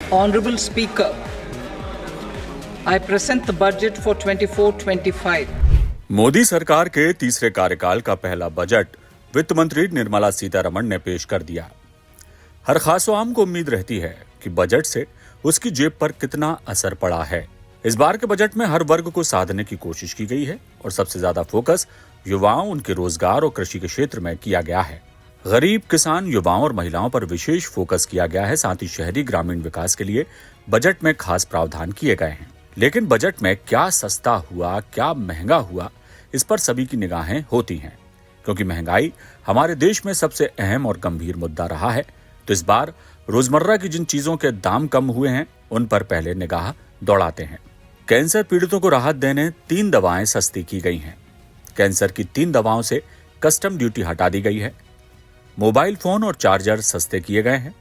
Honorable Speaker, I present the budget for 24-25. Modi सरकार के तीसरे कार्यकाल का पहला बजट वित्त मंत्री निर्मला सीतारमण ने पेश कर दिया। हर खास आम को उम्मीद रहती है कि बजट से उसकी जेब पर कितना असर पड़ा है। इस बार के बजट में हर वर्ग को साधने की कोशिश की गई है और सबसे ज्यादा फोकस युवाओं, उनके रोजगार और कृषि के क्षेत्र में किया गया है। गरीब, किसान, युवाओं और महिलाओं पर विशेष फोकस किया गया है। साथ ही शहरी ग्रामीण विकास के लिए बजट में खास प्रावधान किए गए हैं। लेकिन बजट में क्या सस्ता हुआ, क्या महंगा हुआ, इस पर सभी की निगाहें होती हैं, क्योंकि महंगाई हमारे देश में सबसे अहम और गंभीर मुद्दा रहा है। तो इस बार रोजमर्रा की जिन चीजों के दाम कम हुए हैं, उन पर पहले निगाह दौड़ाते हैं। कैंसर पीड़ितों को राहत देने 3 दवाएं सस्ती की गई हैं। कैंसर की 3 दवाओं से कस्टम ड्यूटी हटा दी गई है। मोबाइल फोन और चार्जर सस्ते किए गए हैं।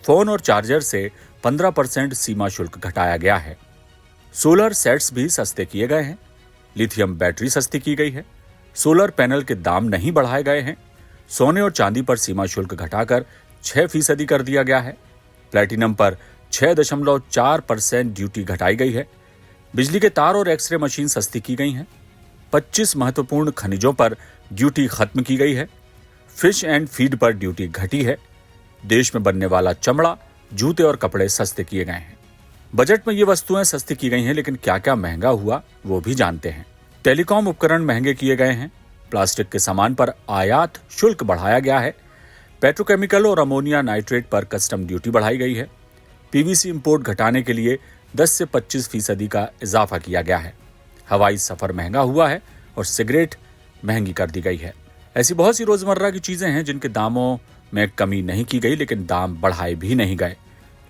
फोन और चार्जर से 15% सीमा शुल्क घटाया गया है। सोलर सेट्स भी सस्ते किए गए हैं। लिथियम बैटरी सस्ती की गई है। सोलर पैनल के दाम नहीं बढ़ाए गए हैं। सोने और चांदी पर सीमा शुल्क घटाकर 6% कर दिया गया है। प्लेटिनम पर 6.4% ड्यूटी घटाई गई है। बिजली के तार और एक्सरे मशीन सस्ती की गई हैं। 25 महत्वपूर्ण खनिजों पर ड्यूटी खत्म की गई है। फिश एंड फीड पर ड्यूटी घटी है। देश में बनने वाला चमड़ा, जूते और कपड़े सस्ते किए गए हैं। बजट में ये वस्तुएं सस्ती की गई हैं, लेकिन क्या क्या महंगा हुआ वो भी जानते हैं। टेलीकॉम उपकरण महंगे किए गए हैं। प्लास्टिक के सामान पर आयात शुल्क बढ़ाया गया है। पेट्रोकेमिकल और अमोनिया नाइट्रेट पर कस्टम ड्यूटी बढ़ाई गई है। पीवीसी इंपोर्ट घटाने के लिए 10 से 25% का इजाफा किया गया है। हवाई सफर महंगा हुआ है और सिगरेट महंगी कर दी गई है। ऐसी बहुत सी रोजमर्रा की चीजें हैं जिनके दामों में कमी नहीं की गई, लेकिन दाम बढ़ाए भी नहीं गए।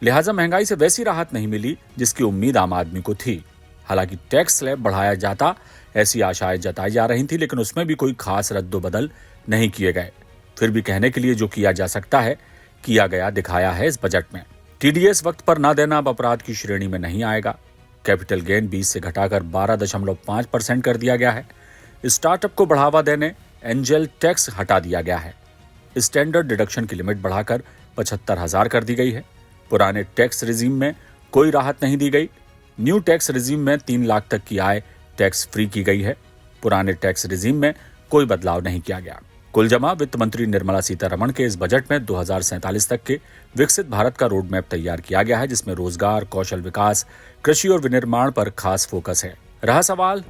लिहाजा महंगाई से वैसी राहत नहीं मिली जिसकी उम्मीद आम आदमी को थी। हालांकि टैक्स स्लैब बढ़ाया जाता, ऐसी आशाएं जताई जा रही थी, लेकिन उसमें भी कोई खास रद्दोबदल नहीं किए गए। फिर भी कहने के लिए जो किया जा सकता है, किया गया दिखाया है इस बजट में। टीडीएस वक्त पर न देना अब अपराध की श्रेणी में नहीं आएगा। कैपिटल गेन 20 से घटाकर 12.5% कर दिया गया है। स्टार्टअप को बढ़ावा देने एंजल टैक्स हटा दिया गया है। स्टैंडर्ड डिडक्शन की लिमिट बढ़ाकर 75,000 कर दी गई है। पुराने टैक्स रिजीम में कोई राहत नहीं दी गई। न्यू टैक्स रिजीम में 3 लाख तक की आय टैक्स फ्री की गई है। पुराने टैक्स रिजीम में कोई बदलाव नहीं किया गया। कुल जमा वित्त मंत्री निर्मला सीतारमण के इस बजट में 2047 तक के विकसित भारत का रोड मैप तैयार किया गया है, जिसमें रोजगार, कौशल विकास, कृषि और विनिर्माण पर खास फोकस है। रहा सवाल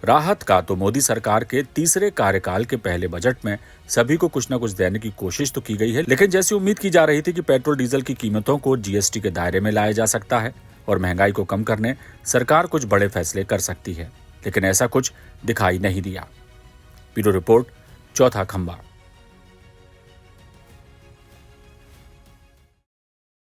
राहत का, तो मोदी सरकार के तीसरे कार्यकाल के पहले बजट में सभी को कुछ न कुछ देने की कोशिश तो की गई है, लेकिन जैसी उम्मीद की जा रही थी कि पेट्रोल डीजल की कीमतों को जीएसटी के दायरे में लाया जा सकता है और महंगाई को कम करने सरकार कुछ बड़े फैसले कर सकती है, लेकिन ऐसा कुछ दिखाई नहीं दिया। ब्यूरो रिपोर्ट, चौथा खंबा।